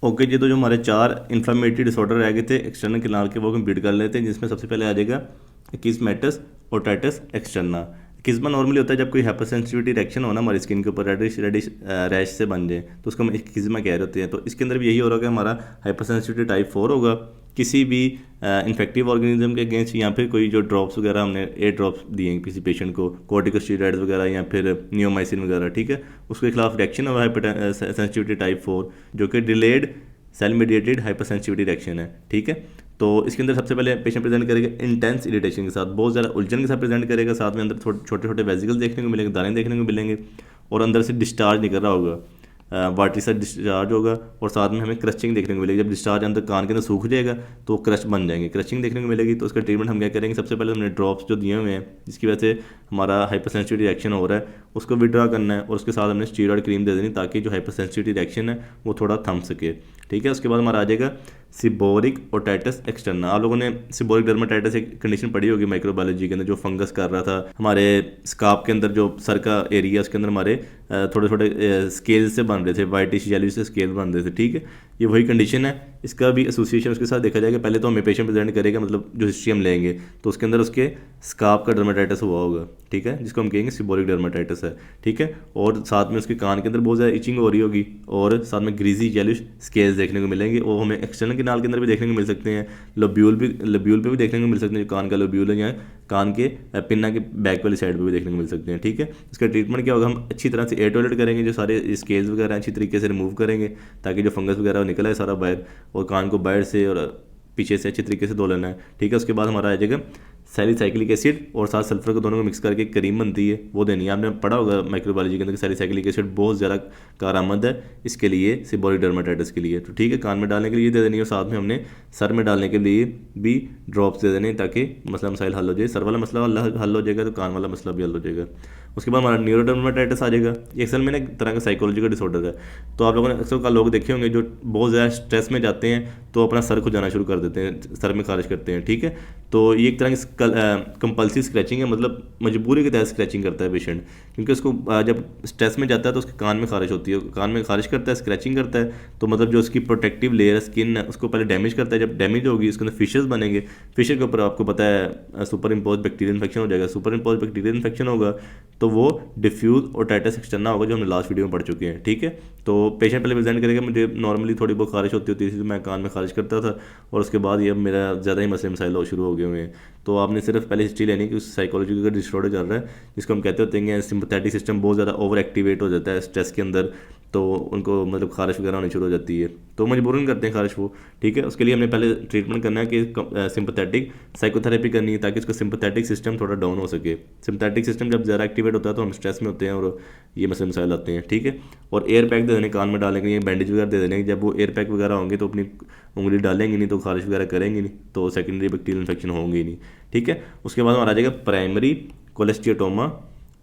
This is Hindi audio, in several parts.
ओके जी, तो जो हमारे 4 इन्फ्लेमेटरी डिसऑर्डर रह गए थे एक्सटर्नल किनाल के, वो कंप्लीट कर लेते हैं, जिसमें सबसे पहले आ जाएगा eczematous otitis externa. Eczema normally होता है जब कोई हाइपरसेंसिटिविटी रिएक्शन हो ना हमारी स्किन के ऊपर, रेडिश रेडिश रैश से बन जाए, तो उसको हम एक्जिमा कह रहे होते हैं। तो इसके अंदर भी यही हो रहा है कि हमारा हाइपरसेंसिटिविटी टाइप 4 होगा किसी भी इन्फेक्टिव ऑर्गेनिज्म के अगेंस्ट, या फिर कोई जो ड्रॉप्स वगैरह हमने एयर ड्रॉप्स दिए हैं किसी पेशेंट को, कॉर्टिकोस्टेरॉइड्स वगैरह या फिर नियोमाइसिन वगैरह, ठीक है, उसके खिलाफ रिएक्शन हुआ है सेंसिटिविटी टाइप 4, जो कि delayed cell mediated hypersensitivity reaction है, ठीक है। तो इसके अंदर सबसे पहले पेशेंट प्रेजेंट करेगा इंटेंस इरिटेशन के साथ, बहुत ज़्यादा उलझन के साथ प्रेजेंट करेगा, साथ में अंदर छोटे छोटे वेजिकल देखने को मिलेंगे, दाने देखने को मिलेंगे, और अंदर से डिस्चार्ज निकल रहा होगा, वाटरी सा डिस्चार्ज होगा, और साथ में हमें क्रचिंग देखने को मिलेगी। जब डिस्चार्ज अंदर कान के अंदर सूख जाएगा तो क्रच बन जाएंगे, क्रचिंग देखने को मिलेगी। तो उसका ट्रीटमेंट हम क्या करेंगे, सबसे पहले हमने ड्रॉप्स जो दिए हुए हैं जिसकी वजह से हमारा हाइपरसेंसिटिविटी रिएक्शन हो रहा है उसको विड्रा करना है, और उसके साथ हमने स्टीरॉयड क्रीम दे देनी ताकि जो हाइपरसेंसिटिविटी रिएक्शन है वो थोड़ा थम सके, ठीक है। उसके बाद हमारा आ जाएगा सिबोरिक ओटाइटिस एक्सटर्ना। आप लोगों ने सिबोरिक डर्माटाइटिस एक कंडीशन पढ़ी होगी माइक्रोबायोलॉजी के अंदर, जो फंगस कर रहा था हमारे स्काप के अंदर, जो सर का एरिया उसके अंदर हमारे थोड़े थोड़े स्केल से बन रहे थे, वाइटिश येलो से स्केल बन रहे थे, ठीक है। ये वही कंडीशन है, इसका भी एसोसिएशन उसके साथ देखा जाएगा। पहले तो हमें पेशेंट प्रेजेंट करेगा, मतलब जो हिस्ट्री हम लेंगे तो उसके अंदर उसके स्काप का डर्माटाइटिस हुआ होगा, ठीक है, जिसको हम कहेंगे सिबोरिक डर्माटाइटिस है, ठीक है। और साथ में उसके कान के अंदर बहुत ज़्यादा इचिंग हो रही होगी, और साथ में ग्रीजी येलिश स्केल्स देखने को मिलेंगे, वो हमें एक्सटर्नल किनाल के अंदर भी देखने को मिल सकते हैं, लोब्यूल पे भी देखने को मिल सकते हैं, जो कान का लोब्यूल है, या कान के पिन्ना के बैक वाली साइड पे भी देखने को मिल सकते हैं, ठीक है। इसका ट्रीटमेंट क्या होगा, हम अच्छी तरह से एयर टॉयलेट करेंगे, जो सारे स्केल्स वगैरह अच्छी तरीके से रिमूव करेंगे ताकि जो फंगस वगैरह वो निकला है सारा बाहर, और कान को बाहर से और पीछे से अच्छी तरीके से धो लेना है, ठीक है। उसके बाद हमारा आ जाएगा सैलिसाइक्लिक एसिड और साथ सल्फर को दोनों को मिक्स करके क्रीम बनती है, वो देनी है। आपने पढ़ा होगा माइक्रोबायोलॉजी के अंदर कि सैलिसाइक्लिक एसिड बहुत ज़्यादा कारआमद है इसके लिए, सिबोरिक डर्माटाइटिस के लिए, तो ठीक है। कान में डालने के लिए दे देनी है, और साथ में हमने सर में डालने के लिए भी ड्रॉप्स दे देने ताकि मसला मसाइल हल हो जाए। सर वाला मसला हल हो जाएगा तो कान वाला मसला भी हल हो जाएगा। उसके बाद हमारा न्यूरोडर्माटाइटिस आ जाएगा। ये असल में ना एक तरह का साइकोलॉजिकल डिसऑर्डर है। तो आप लोगों ने अक्सर लोग देखे होंगे जो बहुत ज़्यादा स्ट्रेस में जाते हैं तो अपना सर खुजाना शुरू कर देते हैं, सर में खारिश करते हैं, ठीक है। तो ये एक तरह की कंपल्सिव स्क्रैचिंग है, मतलब मजबूरी के तहत स्क्रैचिंग करता है पेशेंट, क्योंकि उसको जब स्ट्रेस में जाता है तो उसके कान में खारिश होती है, कान में खारिश करता है, स्क्रैचिंग करता है, तो मतलब जो उसकी प्रोटेक्टिव लेयर स्किन है उसको पहले डैमेज करता है। जब डैमेज होगी उसके अंदर फिशर्स बनेंगे, फिशर के ऊपर आपको पता है सुपर इम्पोज बैक्टीरियल इन्फेक्शन हो जाएगा। सुपर इम्पोज बैक्टीरियल इन्फेक्शन होगा तो वो डिफ्यूज ओटाइटिस एक्सटर्ना होगा, जो हमने लास्ट वीडियो में पढ़ चुके हैं, ठीक है। तो पेशेंट पहले प्रेजेंट करेगा, मुझे नॉर्मली थोड़ी बहुत खारिश होती थी तो मैं कान में खारिश करता था, और उसके बाद ये मेरा ज़्यादा ही मसले मसाइल शुरू हो गए हुए हैं। तो आपने सिर्फ पहले हिस्ट्री लेनी कि उस साइकोलॉजी का डिसऑर्डर चल रहा है, जिसको हम कहते होते हैं सिंपैथेटिक सिस्टम बहुत ज़्यादा ओवर एक्टिवेट हो जाता है स्ट्रेस के अंदर, तो उनको मतलब खारिश वगैरह होनी शुरू हो जाती है, तो मजबूरन करते हैं खारिश वो, ठीक है। उसके लिए हमने पहले ट्रीटमेंट करना है कि सिंपैथेटिक साइकोथेरेपी करनी है ताकि उसका सिंपैथेटिक सिस्टम थोड़ा डाउन हो सके। सिंपैथेटिक सिस्टम जब ज़्यादा एक्टिवेट होता है तो हम स्ट्रेस में होते हैं और ये मसले मसाइल आते हैं, ठीक है। और एयर पैक दे देने कान में डालने के लिए, बैंडेज वगैरह दे देने, जब वो एयर पैक वगैरह होंगे तो अपनी उंगली डालेंगे नहीं तो खारिश वगैरह करेंगे नहीं, तो सेकेंडरी बैक्टीरियल इन्फेक्शन होंगे ही नहीं, ठीक है। उसके बाद हमारा आ जाएगा प्राइमरी कोलेस्टियोटोमा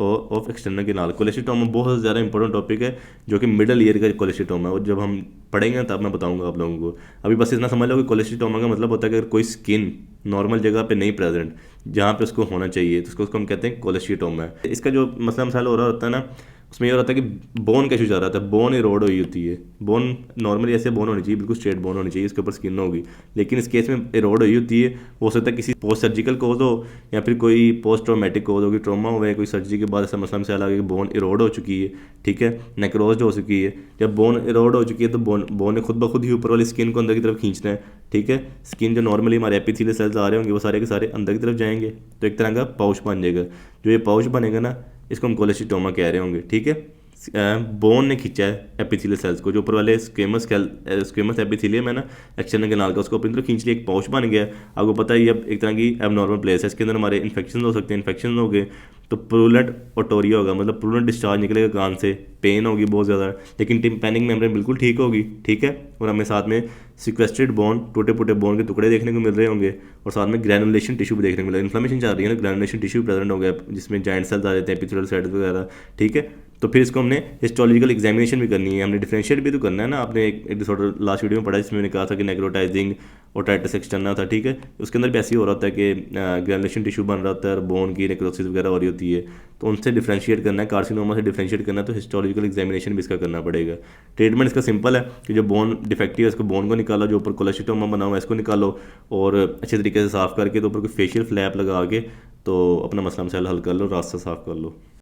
ऑफ एक्सटर्नल किनाल। कोलेस्टियोटोमा बहुत ज़्यादा इंपॉर्टेंट टॉपिक है, जो कि मिडल ईयर का कोलेस्टियोटोमा है, और जब हम पढ़ेंगे तब मैं बताऊंगा आप लोगों को। अभी बस इतना समझ लो कि कोलेस्टियोटोमा का मतलब होता है कि अगर कोई स्किन नॉर्मल जगह पे नहीं प्रेजेंट जहाँ पे उसको होना चाहिए तो उसको हम कहते हैं कोलेस्टियोटोमा है। इसका जो मसला मसाला हो रहा होता है ना, उसमें ये होता है कि बोन का इशू जा रहा था, बोन इरोड हुई होती है। बोन नॉर्मली ऐसे बोन होनी चाहिए, बिल्कुल स्ट्रेट बोन होनी चाहिए, इसके ऊपर स्किन होगी, लेकिन इस केस में इरोड हुई होती है। हो सकता है किसी पोस्ट सर्जिकल कोज हो या फिर कोई पोस्ट ट्रॉमेटिक कोज होगी, ट्रॉमा हुआ है, कोई सर्जरी के बाद ऐसा मसला मसाला आ गया कि बोन इरोड हो चुकी है, ठीक है, नेक्रोज हो चुकी है। जब बोन इरोड हो चुकी है तो बोन ने खुद ब खुद ही ऊपर वाली स्किन को अंदर की तरफ खींचना है, ठीक है। स्किन जो नॉर्मली हमारे एपिथेलियल सेल्स आ रहे होंगे वो सारे के सारे अंदर की तरफ जाएंगे, तो एक तरह का पाउच बन जाएगा। जो ये पाउच बनेगा ना, इसको हम कोलेस्टियोमा कह रहे होंगे, ठीक है। बोन ने खींचा है एपिथेलियल सेल्स को, जो ऊपर वाले स्क्वेमस एपिथेलियम है ना एक्सटर्नल कैनाल का, उसको अपनी तरफ खींच लिया, एक पाउच बन गया। आपको पता है ये अब एक तरह की एबनॉर्मल प्लेस है, इसके अंदर हमारे इन्फेक्शन हो सकते हैं। इन्फेक्शन हो गए तो प्रूलेंट ओटोरिया होगा, मतलब प्रूलेंट डिस्चार्ज निकलेगा कान से, पेन होगी बहुत ज़्यादा, लेकिन टिम्पैनिक मेम्ब्रेन बिल्कुल ठीक होगी, ठीक है। और हमें साथ में सिक्वेस्ट्रेड बोन, टूटे फूटे बोन के टुकड़े देखने को मिल रहे होंगे, और साथ में ग्रैनुलेशन टिश्यू भी देखने को मिल रहा है। इन्फ्लेमेशन चल रही है ना, ग्रैनुलेशन टिश्यू प्रेजेंट हो गया जिसमें जॉइंट सेल्स आ जाते हैं, एपिथेलियल सेल्स वगैरह, ठीक है। तो फिर इसको हमने हिस्टोलॉजिकल एग्जामिनेशन भी करनी है, हमने डिफरेंशिएट भी तो करना है ना। आपने एक डिसऑर्डर लास्ट वीडियो में पढ़ा जिसमें मैंने कहा था कि नेक्रोटाइजिंग ओटाइटिस एक्सटर्ना था, ठीक है। उसके अंदर भी ऐसे ही हो रहा होता है कि ग्रेनुलेशन टिश्यू बन रहा होता है और बोन की नेक्रोसिस वगैरह हो रही होती है। तो उनसे डिफ्रेंशिएट करना है, कार्सिनोमा से डिफ्रेंशिएट करना है, तो हिस्टोलॉजिकल एग्जामिनेशन भी इसका करना पड़ेगा। ट्रीटमेंट इसका सिंपल है कि जो बोन डिफेक्टिव है उसको बोन को निकालो, जो ऊपर कोलेस्टोमा बना हुआ है इसको निकालो और अच्छे तरीके से साफ़ करके तो ऊपर कोई फेशियल फ्लैप लगा के तो अपना मसला मसाइल हल कर लो, रास्ता साफ़ कर लो।